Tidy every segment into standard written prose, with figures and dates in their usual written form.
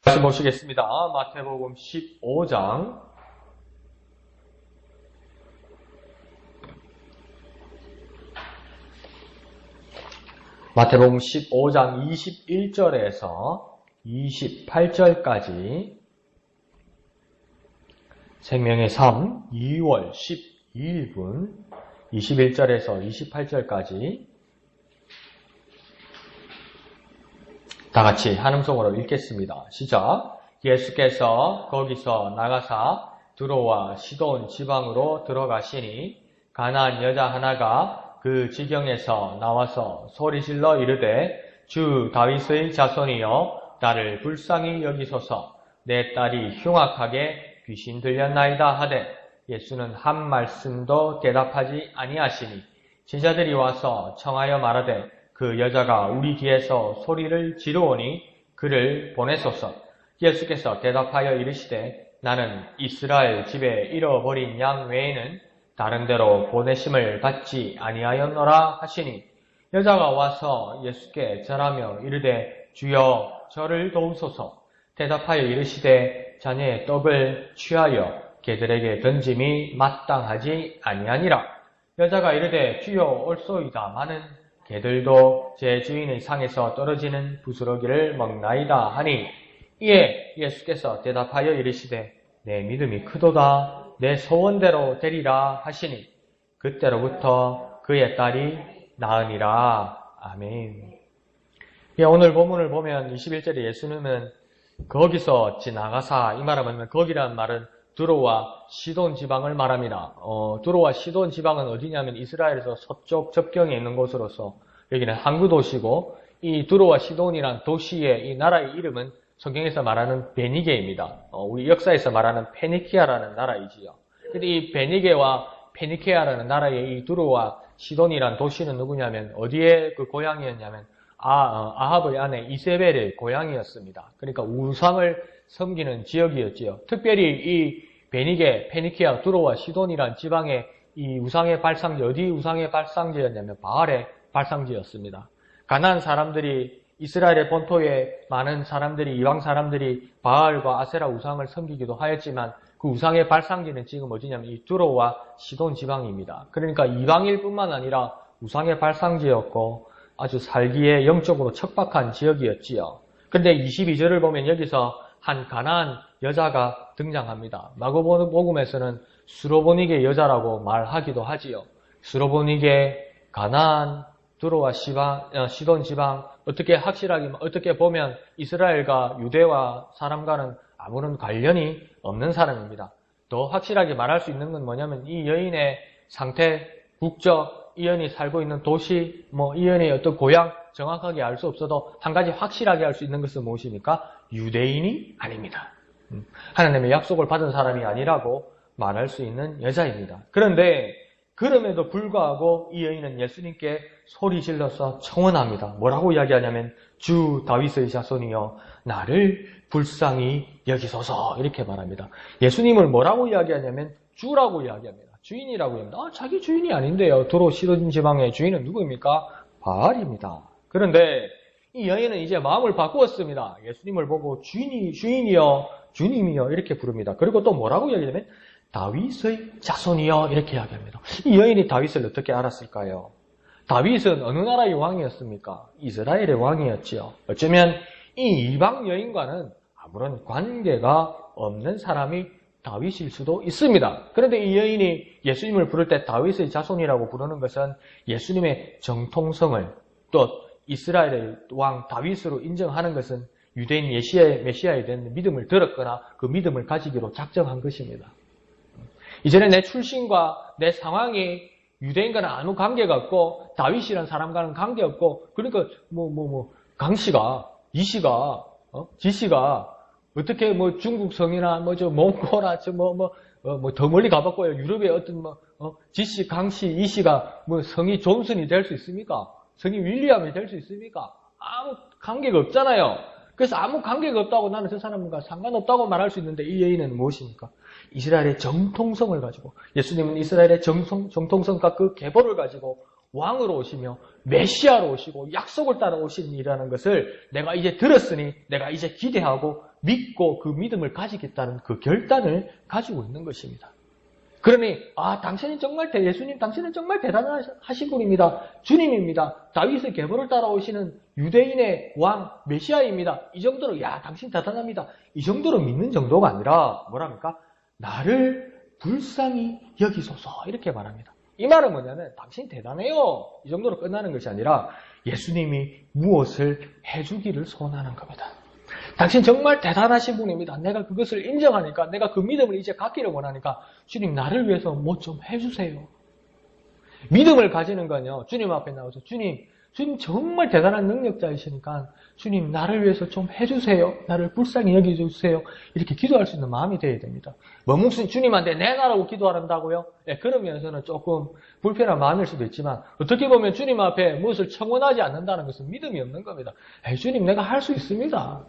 다시 보시겠습니다. 마태복음 15장 마태복음 15장 21절에서 28절까지 생명의 삶 2월 12분 21절에서 28절까지 다 같이 한음성으로 읽겠습니다. 시작. 예수께서 거기서 나가사 두로와 시돈 지방으로 들어가시니 가나안 여자 하나가 그 지경에서 나와서 소리질러 이르되 주 다윗의 자손이여 나를 불쌍히 여기소서 내 딸이 흉악하게 귀신 들렸나이다 하되 예수는 한 말씀도 대답하지 아니하시니 제자들이 와서 청하여 말하되 그 여자가 우리 뒤에서 소리를 지르오니 그를 보내소서. 예수께서 대답하여 이르시되 나는 이스라엘 집에 잃어버린 양 외에는 다른 데로 보내심을 받지 아니하였노라 하시니 여자가 와서 예수께 절하며 이르되 주여 저를 도우소서. 대답하여 이르시되 자네의 떡을 취하여 개들에게 던짐이 마땅하지 아니하니라. 여자가 이르되 주여 옳소이다마는 개들도 제 주인의 상에서 떨어지는 부스러기를 먹나이다 하니 이에 예수께서 대답하여 이르시되 내 믿음이 크도다 내 소원대로 되리라 하시니 그때로부터 그의 딸이 나으니라. 아멘. 오늘 본문을 보면 21절에 예수님은 거기서 지나가사 이 말하면 거기라는 말은 두로와 시돈 지방을 말합니다. 두로와 시돈 지방은 어디냐면 이스라엘에서 서쪽 접경에 있는 곳으로서 여기는 항구 도시고 이 두로와 시돈이란 도시의 이 나라의 이름은 성경에서 말하는 베니게입니다. 우리 역사에서 말하는 페니키아라는 나라이지요. 근데 이 베니게와 페니키아라는 나라의 이 두로와 시돈이란 도시는 누구냐면 어디에 그 고향이었냐면 아합의 아내 이세벨의 고향이었습니다. 그러니까 우상을 섬기는 지역이었지요. 특별히 이 베니게, 페니키아, 두로와 시돈이란 지방의 이 우상의 발상지, 어디 우상의 발상지였냐면 바알의 발상지였습니다. 가나안 사람들이 이스라엘의 본토에 많은 사람들이 이방 사람들이 바알과 아세라 우상을 섬기기도 하였지만 그 우상의 발상지는 지금 어디냐면 이 두로와 시돈 지방입니다. 그러니까 이방일뿐만 아니라 우상의 발상지였고 아주 살기에 영적으로 척박한 지역이었지요. 그런데 22절을 보면 여기서 한 가나안 여자가 등장합니다. 마가복음에서는 수로보니게 여자라고 말하기도 하지요. 수로보니게, 가나안, 두로와 시돈 지방 어떻게 보면 이스라엘과 유대와 사람과는 아무런 관련이 없는 사람입니다. 더 확실하게 말할 수 있는 건 뭐냐면 이 여인의 상태, 국적, 이 여인이 살고 있는 도시, 이 여인의 어떤 고향 정확하게 알 수 없어도 한 가지 확실하게 알 수 있는 것은 무엇입니까? 유대인이 아닙니다. 하나님의 약속을 받은 사람이 아니라고 말할 수 있는 여자입니다. 그런데 그럼에도 불구하고 이 여인은 예수님께 소리 질러서 청원합니다. 뭐라고 이야기하냐면 주 다윗의 자손이여 나를 불쌍히 여기소서 이렇게 말합니다. 예수님을 뭐라고 이야기하냐면 주라고 이야기합니다. 주인이라고 합니다. 자기 주인이 아닌데요. 두로 시돈 지방의 주인은 누구입니까? 바알입니다. 그런데 이 여인은 이제 마음을 바꾸었습니다. 예수님을 보고 주인이여, 주님이여 이렇게 부릅니다. 그리고 또 뭐라고 이야기하냐면 다윗의 자손이여 이렇게 이야기합니다. 이 여인이 다윗을 어떻게 알았을까요? 다윗은 어느 나라의 왕이었습니까? 이스라엘의 왕이었지요. 어쩌면 이 이방 여인과는 아무런 관계가 없는 사람이 다윗일 수도 있습니다. 그런데 이 여인이 예수님을 부를 때 다윗의 자손이라고 부르는 것은 예수님의 정통성을 또 이스라엘의 왕 다윗으로 인정하는 것은 유대인 메시아에 대한 믿음을 들었거나 그 믿음을 가지기로 작정한 것입니다. 이전에 내 출신과 내 상황이 유대인과는 아무 관계가 없고 다윗이라는 사람과는 관계없고 그러니까 강씨가 이씨가 지씨가 어떻게 중국 성이나 몽고나 더 멀리 가봤고요. 유럽의 어떤 지씨, 강씨, 이씨가 성이 존슨이 될 수 있습니까? 성이 윌리엄이 될 수 있습니까? 아무 관계가 없잖아요. 그래서 아무 관계가 없다고 나는 저 사람과 상관없다고 말할 수 있는데 이 여인은 무엇입니까? 이스라엘의 정통성을 가지고 예수님은 이스라엘의 정통성과 그 계보를 가지고 왕으로 오시며 메시아로 오시고 약속을 따라 오신 이라는 것을 내가 이제 들었으니 내가 이제 기대하고 믿고 그 믿음을 가지겠다는 그 결단을 가지고 있는 것입니다. 그러니 당신은 정말 예수님 당신은 정말 대단하신 분입니다. 주님입니다. 다윗의 계보를 따라오시는 유대인의 왕 메시아입니다. 이 정도로 당신 대단합니다. 이 정도로 믿는 정도가 아니라 뭐랍니까? 나를 불쌍히 여기소서 이렇게 말합니다. 이 말은 뭐냐면 당신 대단해요. 이 정도로 끝나는 것이 아니라 예수님이 무엇을 해주기를 소원하는 겁니다. 당신 정말 대단하신 분입니다. 내가 그것을 인정하니까 내가 그 믿음을 이제 갖기를 원하니까 주님 나를 위해서 뭐 좀 해주세요. 믿음을 가지는 건요. 주님 앞에 나와서 주님 정말 대단한 능력자이시니까 주님 나를 위해서 좀 해주세요. 나를 불쌍히 여겨주세요. 이렇게 기도할 수 있는 마음이 되어야 됩니다. 무슨 주님한테 내놔라고 기도한다고요? 그러면서는 조금 불편한 마음일 수도 있지만 어떻게 보면 주님 앞에 무엇을 청원하지 않는다는 것은 믿음이 없는 겁니다. 주님 내가 할 수 있습니다.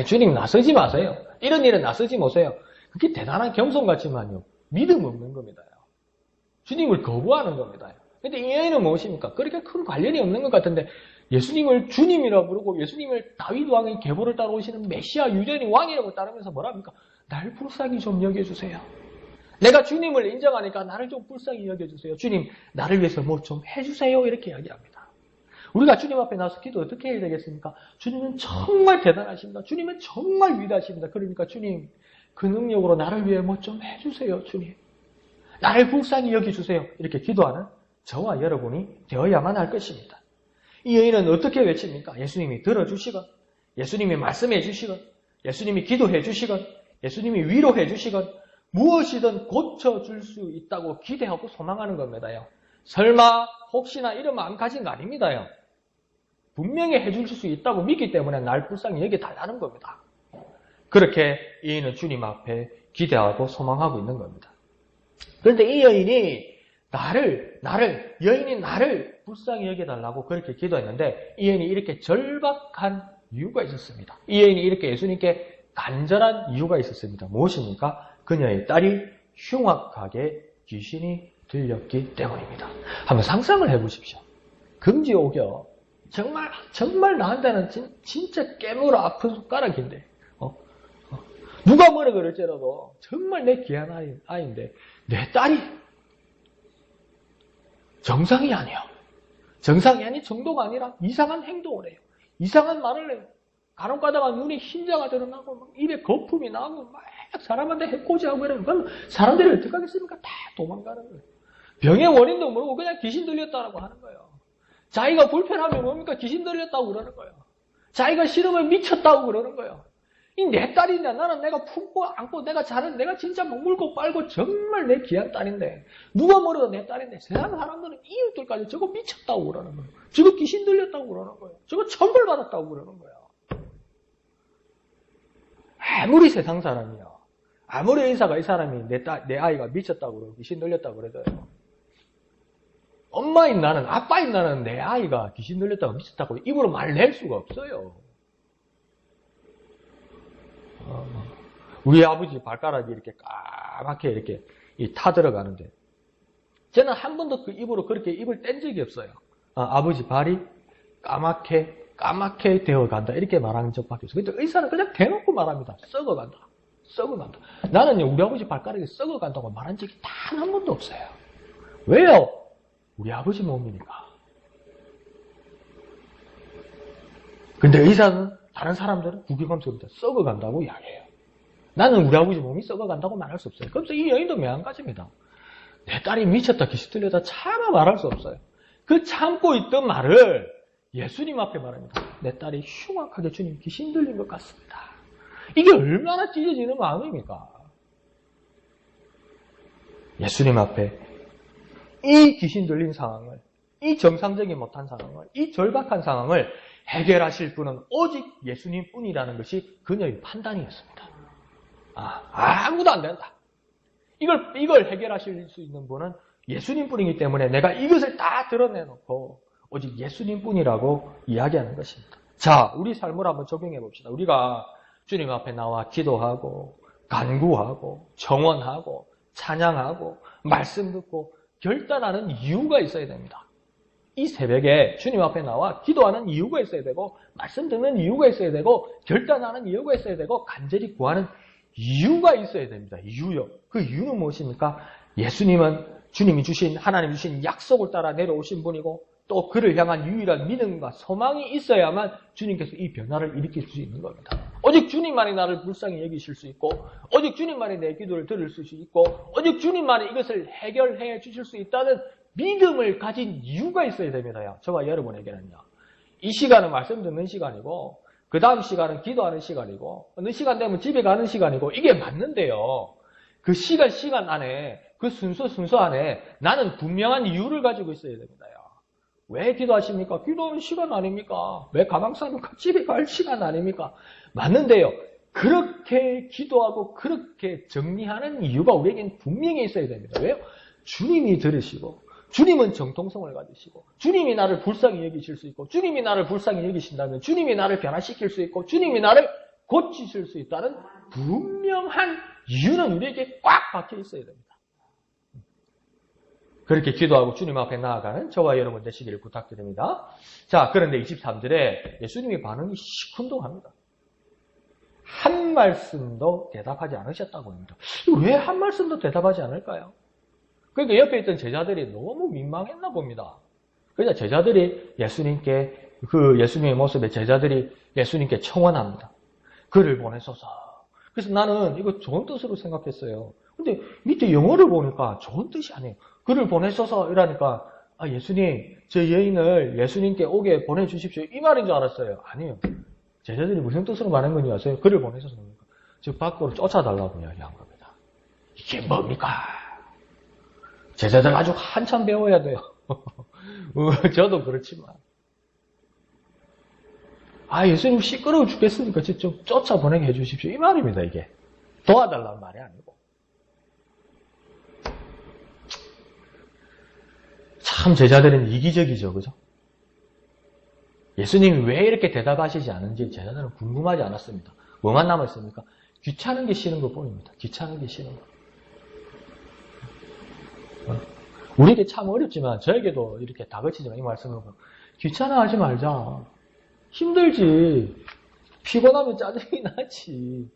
주님 나서지 마세요. 이런 일은 나서지 마세요. 그게 대단한 겸손 같지만요. 믿음 없는 겁니다. 주님을 거부하는 겁니다. 근데 이 여인은 무엇입니까? 그렇게 큰 관련이 없는 것 같은데 예수님을 주님이라고 부르고 예수님을 다윗 왕의 계보를 따라오시는 메시아 유대인의 왕이라고 따르면서 뭐랍니까? 날 불쌍히 좀 여겨주세요. 내가 주님을 인정하니까 나를 좀 불쌍히 여겨주세요. 주님 나를 위해서 뭐 좀 해주세요. 이렇게 이야기합니다. 우리가 주님 앞에 나서 기도 어떻게 해야 되겠습니까? 주님은 정말 대단하십니다. 주님은 정말 위대하십니다. 그러니까 주님 그 능력으로 나를 위해 뭐 좀 해주세요. 주님 나를 불쌍히 여겨주세요. 이렇게 기도하는 저와 여러분이 되어야만 할 것입니다. 이 여인은 어떻게 외칩니까? 예수님이 들어주시건 예수님이 말씀해 주시건 예수님이 기도해 주시건 예수님이 위로해 주시건 무엇이든 고쳐줄 수 있다고 기대하고 소망하는 겁니다요. 설마 혹시나 이런 마음가짐 아닙니다요. 분명히 해줄 수 있다고 믿기 때문에 날 불쌍히 여겨달라는 겁니다. 그렇게 이 여인은 주님 앞에 기대하고 소망하고 있는 겁니다. 그런데 이 여인이 여인이 나를 불쌍히 여겨달라고 그렇게 기도했는데 이 여인이 이렇게 절박한 이유가 있었습니다. 이 여인이 이렇게 예수님께 간절한 이유가 있었습니다. 무엇입니까? 그녀의 딸이 흉악하게 귀신이 들렸기 때문입니다. 한번 상상을 해보십시오. 금지옥이요. 정말 나한테는 진짜 깨물어 아픈 손가락인데 누가 뭐라 그럴지라도 정말 내 귀한 아이인데 내 딸이 정상이 아니야. 정상이 아닌 정도가 아니라 이상한 행동을 해요. 이상한 말을 해요. 간혹 가다가 눈에 흰자가 드러나고 막 입에 거품이 나고 막 사람한테 해코지하고 이러면 그럼 사람들이 어떻게 하겠습니까? 다 도망가는 거예요. 병의 원인도 모르고 그냥 귀신 들렸다라고 하는 거예요. 자기가 불편하면 뭡니까? 귀신 들렸다고 그러는 거예요. 자기가 싫으면 미쳤다고 그러는 거예요. 이 내 딸인데 나는 내가 품고 안고 내가 내가 진짜 먹물고 빨고 정말 내 귀한 딸인데 누가 뭐래도 내 딸인데 세상 사람들은 이웃들까지 저거 미쳤다고 그러는 거예요. 저거 귀신 들렸다고 그러는 거예요. 저거 천벌받았다고 그러는 거예요. 아무리 세상 사람이야. 아무리 의사가 이 사람이 내 아이가 미쳤다고 그러고 귀신 들렸다고 그래도요. 엄마인 나는, 아빠인 나는 내 아이가 귀신 들렸다고 미쳤다고 입으로 말낼 수가 없어요. 우리 아버지 발가락이 이렇게 까맣게 이렇게 타 들어가는데 저는 한 번도 그 입으로 그렇게 입을 뗀 적이 없어요. 아버지 발이 까맣게 되어간다 이렇게 말하는 적밖에 없어요. 근데 의사는 그냥 대놓고 말합니다. 썩어간다. 나는요 우리 아버지 발가락이 썩어간다고 말한 적이 단 한 번도 없어요. 왜요? 우리 아버지 몸이니까. 근데 의사는 다른 사람들은 구경하면서 썩어간다고 이야기해요. 나는 우리 아버지 몸이 썩어간다고 말할 수 없어요. 그래서 이 여인도 매한가지입니다. 내 딸이 미쳤다 귀신 들렸다 차마 말할 수 없어요. 그 참고 있던 말을 예수님 앞에 말합니다. 내 딸이 흉악하게 주님 귀신 들린 것 같습니다. 이게 얼마나 찢어지는 마음입니까? 예수님 앞에 이 귀신 들린 상황을, 이 정상적인 못한 상황을, 이 절박한 상황을 해결하실 분은 오직 예수님뿐이라는 것이 그녀의 판단이었습니다. 아무도 안 된다. 이걸 해결하실 수 있는 분은 예수님뿐이기 때문에 내가 이것을 다 드러내놓고 오직 예수님뿐이라고 이야기하는 것입니다. 자, 우리 삶을 한번 적용해 봅시다. 우리가 주님 앞에 나와 기도하고 간구하고 정원하고 찬양하고 말씀 듣고 결단하는 이유가 있어야 됩니다. 이 새벽에 주님 앞에 나와 기도하는 이유가 있어야 되고, 말씀 듣는 이유가 있어야 되고, 결단하는 이유가 있어야 되고, 간절히 구하는 이유가 있어야 됩니다. 이유요. 그 이유는 무엇입니까? 예수님은 주님이 주신, 하나님 주신 약속을 따라 내려오신 분이고, 또 그를 향한 유일한 믿음과 소망이 있어야만 주님께서 이 변화를 일으킬 수 있는 겁니다. 오직 주님만이 나를 불쌍히 여기실 수 있고, 오직 주님만이 내 기도를 들을 수 있고, 오직 주님만이 이것을 해결해 주실 수 있다는 믿음을 가진 이유가 있어야 됩니다. 저와 여러분에게는요. 이 시간은 말씀 듣는 시간이고, 그 다음 시간은 기도하는 시간이고, 어느 시간 되면 집에 가는 시간이고, 이게 맞는데요. 그 시간 안에, 그 순서 안에 나는 분명한 이유를 가지고 있어야 됩니다요. 왜 기도하십니까? 기도하는 시간 아닙니까? 왜 가방 싸니까 집에 갈 시간 아닙니까? 맞는데요. 그렇게 기도하고 그렇게 정리하는 이유가 우리에겐 분명히 있어야 됩니다. 왜요? 주님이 들으시고, 주님은 정통성을 가지시고, 주님이 나를 불쌍히 여기실 수 있고, 주님이 나를 불쌍히 여기신다면 주님이 나를 변화시킬 수 있고, 주님이 나를 고치실 수 있다는 분명한 이유는 우리에게 꽉 박혀 있어야 됩니다. 그렇게 기도하고 주님 앞에 나아가는 저와 여러분 되시기를 부탁드립니다. 자, 그런데 23절에 예수님의 반응이 시큰둥합니다. 한 말씀도 대답하지 않으셨다고 합니다. 왜 한 말씀도 대답하지 않을까요? 그러니까 옆에 있던 제자들이 너무 민망했나 봅니다. 그래서 제자들이 예수님의 모습에 제자들이 예수님께 청원합니다. 그를 보내소서. 그래서 나는 이거 좋은 뜻으로 생각했어요. 근데 밑에 영어를 보니까 좋은 뜻이 아니에요. 그를 보내소서 이러니까, 예수님, 저 여인을 예수님께 오게 보내주십시오. 이 말인 줄 알았어요. 아니에요. 제자들이 무슨 뜻으로 말한 건지 아세요? 그를 보내소서. 즉, 밖으로 쫓아달라고 이야기한 겁니다. 이게 뭡니까? 제자들 아주 한참 배워야 돼요. 저도 그렇지만. 예수님 시끄러워 죽겠으니까 좀 쫓아보내게 해주십시오. 이 말입니다, 이게. 도와달라는 말이 아니고. 참 제자들은 이기적이죠. 그죠? 예수님이 왜 이렇게 대답하시지 않은지 제자들은 궁금하지 않았습니다. 뭐만 남았습니까? 귀찮은 게 싫은 것 뿐입니다. 귀찮은 게 싫은 것. 우리에게 참 어렵지만 저에게도 이렇게 다그치지만 이 말씀을 보면 귀찮아하지 말자. 힘들지. 피곤하면 짜증이 나지.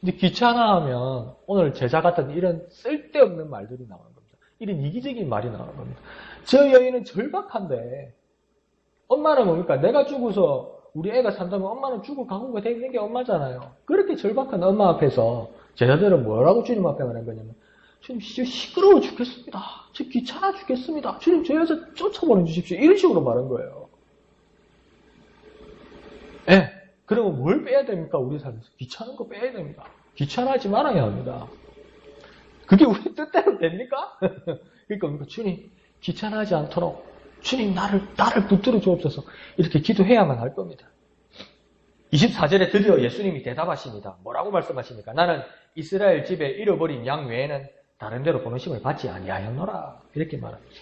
근데 귀찮아하면 오늘 제자 같은 이런 쓸데없는 말들이 나오는 겁니다. 이런 이기적인 말이 나오는 겁니다. 저 여인은 절박한데 엄마는 뭡니까? 내가 죽어서 우리 애가 산다면 엄마는 죽을 각오가 되어 있는 게 엄마잖아요. 그렇게 절박한 엄마 앞에서 제자들은 뭐라고 주님 앞에 말한 거냐면 주님 진짜 시끄러워 죽겠습니다. 저 귀찮아 죽겠습니다. 주님 저 여자 쫓아보내 주십시오. 이런 식으로 말한 거예요. 그러면 뭘 빼야 됩니까? 우리 삶에서 귀찮은 거 빼야 됩니다. 귀찮아하지 말아야 합니다. 그게 우리 뜻대로 됩니까? 그러니까 주님 귀찮아하지 않도록 주님 나를 붙들어 주옵소서 이렇게 기도해야만 할 겁니다. 24절에 드디어 예수님이 대답하십니다. 뭐라고 말씀하십니까? 나는 이스라엘 집에 잃어버린 양 외에는 다른 데로 보내심을 받지 아니하였노라 이렇게 말합니다.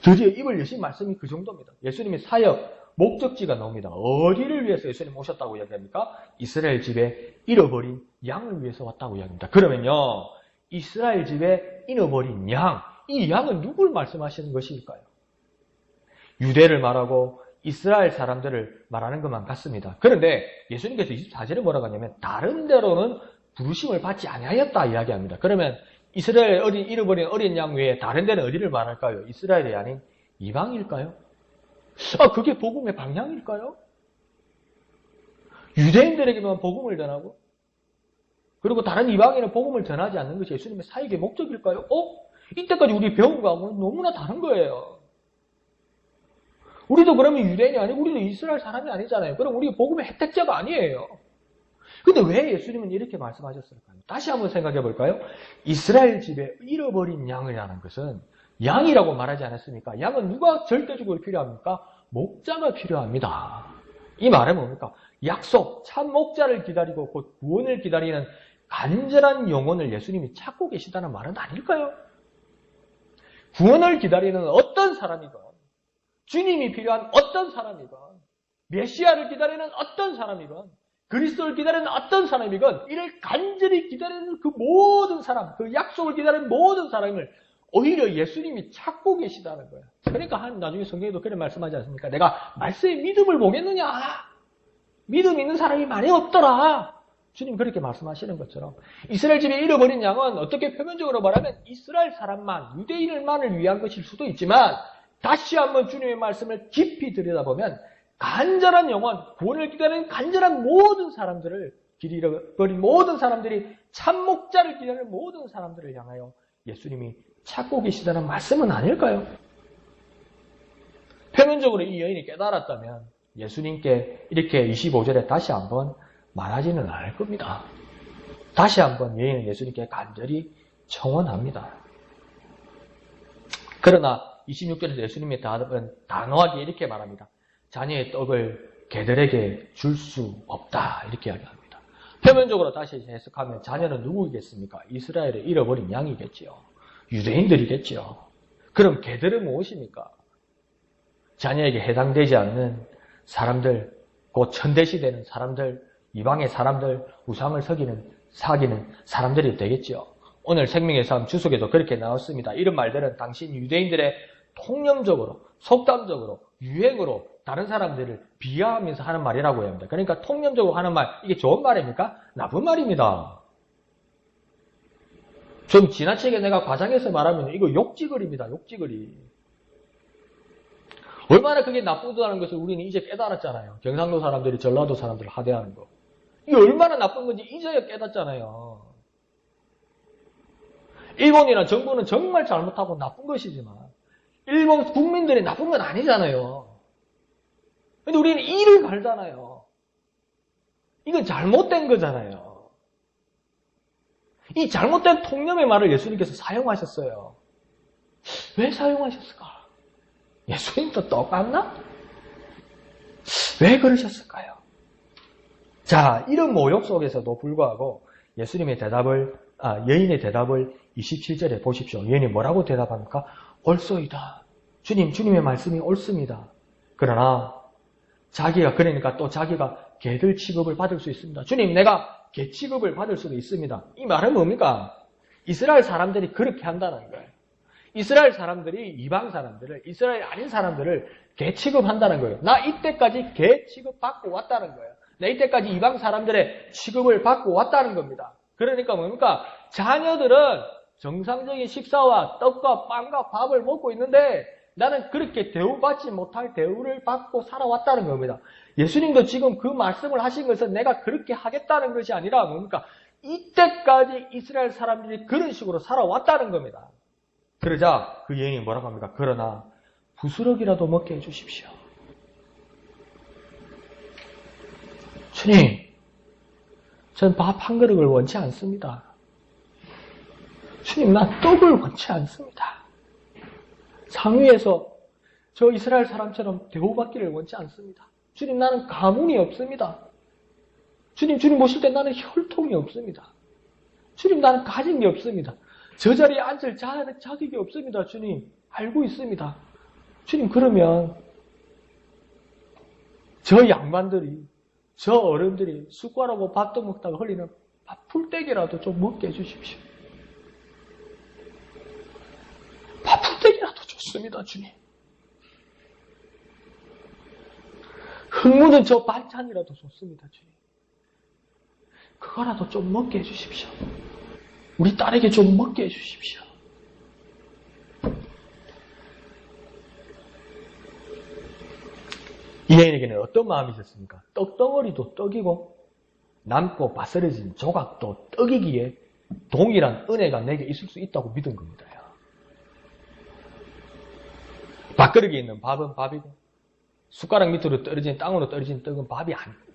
드디어 입을 여신 말씀이 그 정도입니다. 예수님의 사역 목적지가 나옵니다. 어디를 위해서 예수님 오셨다고 이야기합니까? 이스라엘 집에 잃어버린 양을 위해서 왔다고 이야기합니다. 그러면요, 이스라엘 집에 잃어버린 양, 이 양은 누굴 말씀하시는 것일까요? 유대를 말하고 이스라엘 사람들을 말하는 것만 같습니다. 그런데 예수님께서 24절에 뭐라고 하냐면 다른 데로는 부르심을 받지 아니하였다 이야기합니다. 그러면 이스라엘 잃어버린 어린 양 외에 다른 데는 어디를 말할까요? 이스라엘이 아닌 이방일까요? 그게 복음의 방향일까요? 유대인들에게만 복음을 전하고 그리고 다른 이방인은 복음을 전하지 않는 것이 예수님의 사역의 목적일까요? 이때까지 우리 배운 거하고는 너무나 다른 거예요. 우리도 그러면 유대인이 아니고 우리도 이스라엘 사람이 아니잖아요. 그럼 우리가 복음의 혜택자가 아니에요. 근데 왜 예수님은 이렇게 말씀하셨을까요? 다시 한번 생각해 볼까요? 이스라엘 집에 잃어버린 양이라는 것은 양이라고 말하지 않았습니까? 양은 누가 절대적으로 필요합니까? 목자가 필요합니다. 이 말은 뭡니까? 약속, 참 목자를 기다리고 곧 구원을 기다리는 간절한 영혼을 예수님이 찾고 계시다는 말은 아닐까요? 구원을 기다리는 어떤 사람이건 주님이 필요한 어떤 사람이건 메시아를 기다리는 어떤 사람이건 그리스도를 기다리는 어떤 사람이건 이를 간절히 기다리는 그 모든 사람, 그 약속을 기다리는 모든 사람을 오히려 예수님이 찾고 계시다는 거예요. 그러니까 나중에 성경에도 그런 말씀하지 않습니까? 내가 말씀의 믿음을 보겠느냐? 믿음 있는 사람이 많이 없더라. 주님 그렇게 말씀하시는 것처럼 이스라엘 집에 잃어버린 양은 어떻게 표면적으로 말하면 이스라엘 사람만, 유대인만을 위한 것일 수도 있지만 다시 한번 주님의 말씀을 깊이 들여다보면 간절한 영혼, 구원을 기다리는 간절한 모든 사람들을 길 잃어버린 모든 사람들이 참 목자를 기다리는 모든 사람들을 향하여 예수님이 찾고 계시다는 말씀은 아닐까요? 표면적으로 이 여인이 깨달았다면 예수님께 이렇게 25절에 다시 한번 말하지는 않을 겁니다. 다시 한번 여인은 예수님께 간절히 청원합니다. 그러나 26절에서 예수님의 답은 단호하게 이렇게 말합니다. 자녀의 떡을 개들에게 줄 수 없다. 이렇게 이야기합니다. 표면적으로 다시 해석하면 자녀는 누구이겠습니까? 이스라엘에 잃어버린 양이겠지요. 유대인들이겠지요. 그럼 개들은 무엇입니까? 자녀에게 해당되지 않는 사람들, 곧 천대시되는 사람들, 이방의 사람들, 우상을 사기는 사람들이 되겠지요. 오늘 생명의 삶 주석에도 그렇게 나왔습니다. 이런 말들은 당신 유대인들의 통념적으로, 속담적으로, 유행으로 다른 사람들을 비하하면서 하는 말이라고 합니다. 그러니까 통념적으로 하는 말, 이게 좋은 말입니까? 나쁜 말입니다. 좀 지나치게 내가 과장해서 말하면 이거 욕지거리입니다. 욕지거리. 얼마나 그게 나쁘다는 것을 우리는 이제 깨달았잖아요. 경상도 사람들이 전라도 사람들을 하대하는 거. 이게 얼마나 나쁜 건지 이제야 깨닫잖아요. 일본이나 정부는 정말 잘못하고 나쁜 것이지만 일본 국민들이 나쁜 건 아니잖아요. 근데 우리는 이를 갈잖아요. 이건 잘못된 거잖아요. 이 잘못된 통념의 말을 예수님께서 사용하셨어요. 왜 사용하셨을까? 예수님도 똑같나? 왜 그러셨을까요? 자, 이런 모욕 속에서도 불구하고 예수님의 여인의 대답을 27절에 보십시오. 여인이 뭐라고 대답합니까? 옳소이다. 주님의 말씀이 옳습니다. 그러나 그러니까 또 자기가 개들 취급을 받을 수 있습니다. 주님, 내가 개 취급을 받을 수도 있습니다. 이 말은 뭡니까? 이스라엘 사람들이 그렇게 한다는 거예요. 이스라엘 사람들이 이방 사람들을, 이스라엘 아닌 사람들을 개 취급한다는 거예요. 나 이때까지 개 취급받고 왔다는 거예요. 나 이때까지 이방 사람들의 취급을 받고 왔다는 겁니다. 그러니까 뭡니까? 자녀들은 정상적인 식사와 떡과 빵과 밥을 먹고 있는데 나는 그렇게 대우받지 못할 대우를 받고 살아왔다는 겁니다. 예수님도 지금 그 말씀을 하신 것은 내가 그렇게 하겠다는 것이 아니라 뭡니까? 이때까지 이스라엘 사람들이 그런 식으로 살아왔다는 겁니다. 그러자 그 여인이 뭐라고 합니까? 그러나 부스러기라도 먹게 해주십시오. 주님, 전 밥 한 그릇을 원치 않습니다. 주님, 나 떡을 원치 않습니다. 상위에서 저 이스라엘 사람처럼 대우받기를 원치 않습니다. 주님, 나는 가문이 없습니다. 주님 모실 때 나는 혈통이 없습니다. 주님, 나는 가진 게 없습니다. 저 자리에 앉을 자격이 없습니다. 주님, 알고 있습니다. 주님, 그러면 저 양반들이, 저 어른들이 숟가락으로 밥도 먹다가 흘리는 밥 풀떼기라도 좀 먹게 해주십시오. 밥 풀떼기라도 좋습니다, 주님. 흙 묻은 저 반찬이라도 좋습니다, 주님. 그거라도 좀 먹게 해주십시오. 우리 딸에게 좀 먹게 해주십시오. 이 여인에게는 어떤 마음이 있었습니까? 떡덩어리도 떡이고 남고 바스러진 조각도 떡이기에 동일한 은혜가 내게 있을 수 있다고 믿은 겁니다. 밥그릇에 있는 밥은 밥이고 숟가락 밑으로 떨어진 땅으로 떨어진 떡은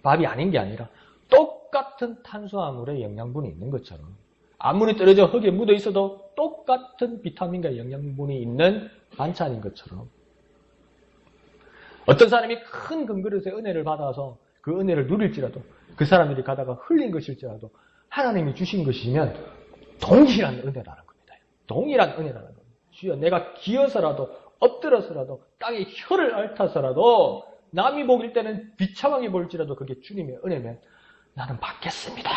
밥이 아닌 게 아니라 똑같은 탄수화물의 영양분이 있는 것처럼 아무리 떨어져 흙에 묻어 있어도 똑같은 비타민과 영양분이 있는 반찬인 것처럼 어떤 사람이 큰 금그릇의 은혜를 받아서 그 은혜를 누릴지라도 그 사람들이 가다가 흘린 것일지라도 하나님이 주신 것이면 동일한 은혜라는 겁니다. 동일한 은혜라는 겁니다. 주여, 내가 기어서라도 엎드려서라도 땅에 혀를 앓아서라도 남이 보일 때는 비참하게 보일지라도 그게 주님의 은혜면 나는 받겠습니다.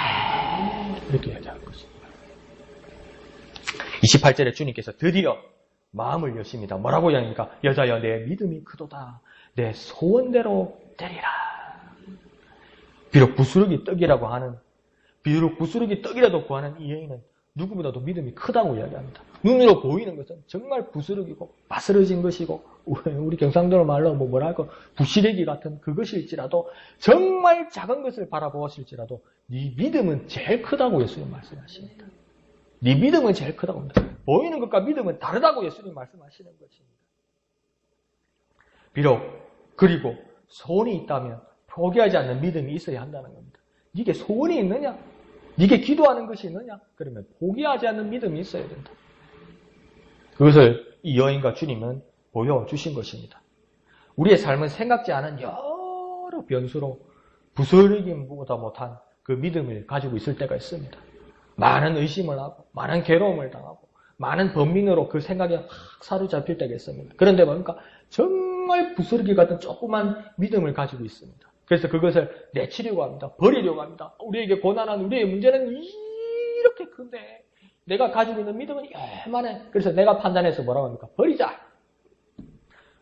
이렇게 얘기하는 것입니다. 28절에 주님께서 드디어 마음을 여십니다. 뭐라고 이야기합니까? 여자여 내 믿음이 크도다. 내 소원대로 되리라. 비록 부스러기 떡이라도 구하는 이 여인은 누구보다도 믿음이 크다고 이야기합니다. 눈으로 보이는 것은 정말 부스러기고 바스러진 것이고 우리 경상도 말로 뭐랄까 부시래기 같은 그것일지라도 정말 작은 것을 바라보았을지라도 네 믿음은 제일 크다고 예수님 말씀하십니다. 네 믿음은 제일 크다고 합니다. 보이는 것과 믿음은 다르다고 예수님 말씀하시는 것입니다. 그리고 소원이 있다면 포기하지 않는 믿음이 있어야 한다는 겁니다. 네게 소원이 있느냐? 네게 기도하는 것이 있느냐? 그러면 포기하지 않는 믿음이 있어야 된다. 그것을 이 여인과 주님은 보여주신 것입니다. 우리의 삶은 생각지 않은 여러 변수로 부스러기보다 못한 그 믿음을 가지고 있을 때가 있습니다. 많은 의심을 하고 많은 괴로움을 당하고 많은 번민으로 그 생각에 확 사로잡힐 때가 있습니다. 그런데 뭡니까? 정말 부스러기 같은 조그만 믿음을 가지고 있습니다. 그래서 그것을 내치려고 합니다. 버리려고 합니다. 우리에게 고난한 우리의 문제는 이렇게 큰데 내가 가지고 있는 믿음은 요만해. 그래서 내가 판단해서 뭐라고 합니까? 버리자.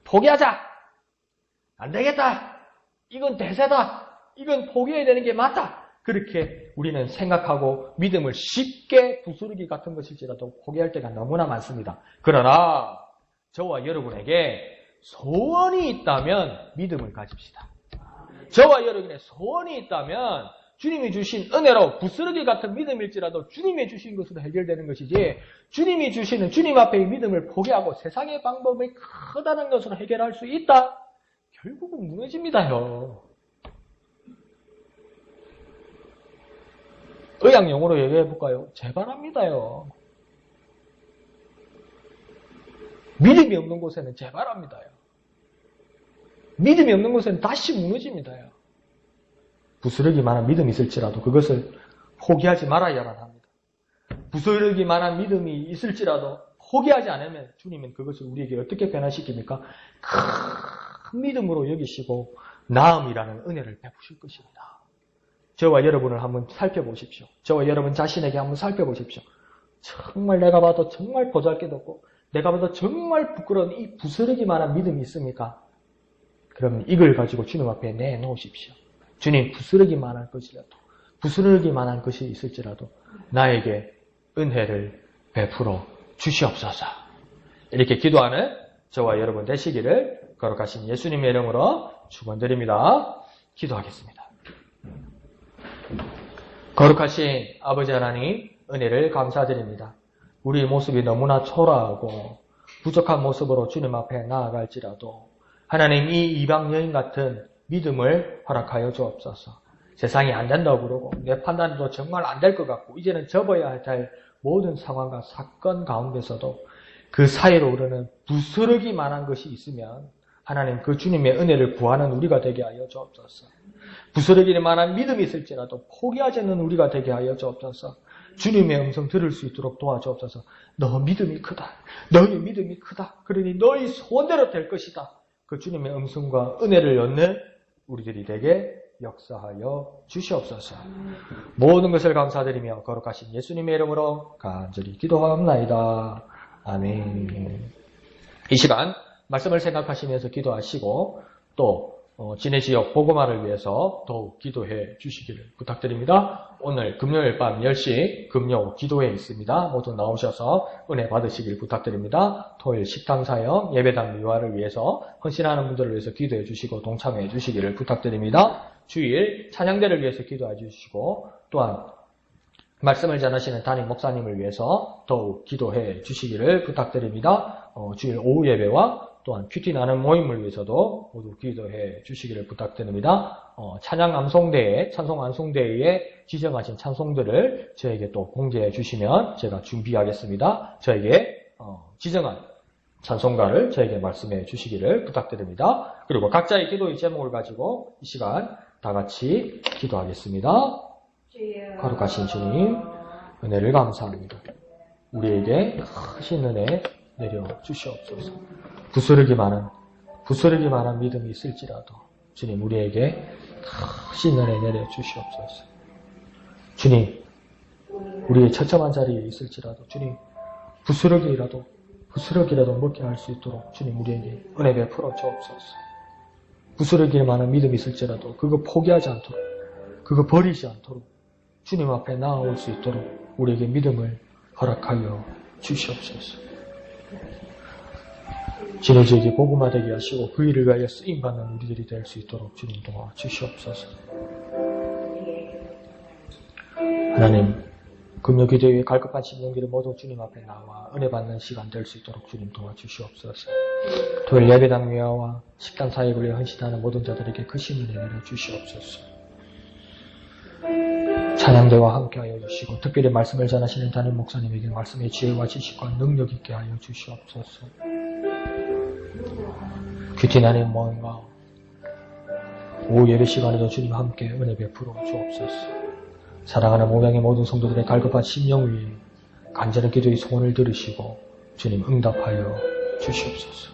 포기하자. 안 되겠다. 이건 대세다. 이건 포기해야 되는 게 맞다. 그렇게 우리는 생각하고 믿음을 쉽게 부스러기 같은 것일지라도 포기할 때가 너무나 많습니다. 그러나 저와 여러분에게 소원이 있다면 믿음을 가집시다. 저와 여러분의 소원이 있다면 주님이 주신 은혜로 부스러기 같은 믿음일지라도 주님이 주신 것으로 해결되는 것이지 주님이 주시는 주님 앞에의 믿음을 포기하고 세상의 방법이 크다는 것으로 해결할 수 있다? 결국은 무너집니다요. 의학 용어로 얘기해볼까요? 재발합니다요. 믿음이 없는 곳에는 재발합니다요. 믿음이 없는 곳에는 다시 무너집니다요. 부스러기만한 믿음이 있을지라도 그것을 포기하지 말아야만 합니다. 부스러기만한 믿음이 있을지라도 포기하지 않으면 주님은 그것을 우리에게 어떻게 변화시킵니까? 큰 믿음으로 여기시고 나음이라는 은혜를 베푸실 것입니다. 저와 여러분을 한번 살펴보십시오. 저와 여러분 자신에게 한번 살펴보십시오. 정말 내가 봐도 정말 보잘것없고 내가 봐도 정말 부끄러운 이 부스러기만한 믿음이 있습니까? 그럼 이걸 가지고 주님 앞에 내놓으십시오. 주님, 부스러기만한 것이 있을지라도 나에게 은혜를 베풀어 주시옵소서. 이렇게 기도하는 저와 여러분 되시기를 거룩하신 예수님의 이름으로 축원드립니다. 기도하겠습니다. 거룩하신 아버지 하나님, 은혜를 감사드립니다. 우리의 모습이 너무나 초라하고 부족한 모습으로 주님 앞에 나아갈지라도 하나님 이 이방 여인 같은 믿음을 허락하여 주옵소서. 세상이 안 된다고 그러고 내 판단도 정말 안 될 것 같고 이제는 접어야 할 모든 상황과 사건 가운데서도 그 사이로 오르는 부스러기만한 것이 있으면 하나님 그 주님의 은혜를 구하는 우리가 되게 하여 주옵소서. 부스러기만한 믿음이 있을지라도 포기하지 않는 우리가 되게 하여 주옵소서. 주님의 음성 들을 수 있도록 도와주옵소서. 너 믿음이 크다. 너희 믿음이 크다. 그러니 너희 소원대로 될 것이다. 그 주님의 음성과 은혜를 얻는 우리들이 되게 역사하여 주시옵소서. 모든 것을 감사드리며 거룩하신 예수님의 이름으로 간절히 기도하옵나이다. 아멘. 이 시간 말씀을 생각하시면서 기도하시고 또 진해 지역 복음화를 위해서 더욱 기도해 주시기를 부탁드립니다. 오늘 금요일 밤 10시 금요 기도회 있습니다. 모두 나오셔서 은혜 받으시길 부탁드립니다. 토요일 식당 사역 예배당 미화를 위해서 헌신하는 분들을 위해서 기도해 주시고 동참해 주시기를 부탁드립니다. 주일 찬양대를 위해서 기도해 주시고 또한 말씀을 전하시는 담임 목사님을 위해서 더욱 기도해 주시기를 부탁드립니다. 주일 오후 예배와 또한 큐티 나는 모임을 위해서도 모두 기도해 주시기를 부탁드립니다. 찬양 암송대회, 찬송 암송대회에 지정하신 찬송들을 저에게 또 공지해 주시면 제가 준비하겠습니다. 저에게 지정한 찬송가를 저에게 말씀해 주시기를 부탁드립니다. 그리고 각자의 기도의 제목을 가지고 이 시간 다 같이 기도하겠습니다. 거룩하신 주님, 은혜를 감사합니다. 우리에게 크신 은혜 내려 주시옵소서. 부스러기만한 믿음이 있을지라도 주님 우리에게 크신 은혜 내려 주시옵소서. 주님, 우리의 처참한 자리에 있을지라도 주님 부스러기라도 먹게 할 수 있도록 주님 우리에게 은혜 베풀어 주옵소서. 부스러기만한 믿음이 있을지라도 그거 포기하지 않도록, 그거 버리지 않도록 주님 앞에 나아올 수 있도록 우리에게 믿음을 허락하여 주시옵소서. 지혜에게 복음화 되게 하시고 그 일을 위하여 쓰임받는 우리들이 될 수 있도록 주님 도와주시옵소서. 하나님, 금요기도에 갈급한 심령들이 모두 주님 앞에 나와 은혜 받는 시간 될 수 있도록 주님 도와주시옵소서. 토요일 예배당 위와 식단 사역을 위해 헌신하는 모든 자들에게 크신 은혜 내려 주시옵소서. 찬양대와 함께하여 주시고 특별히 말씀을 전하시는 담임 목사님에게 말씀의 지혜와 지식과 능력 있게 하여 주시옵소서. 큐티 나는 모임과 오후 예배 시간에도 주님 함께 은혜 베풀어 주옵소서. 사랑하는 모양의 모든 성도들의 갈급한 심령 위에 간절한 기도의 소원을 들으시고 주님 응답하여 주시옵소서.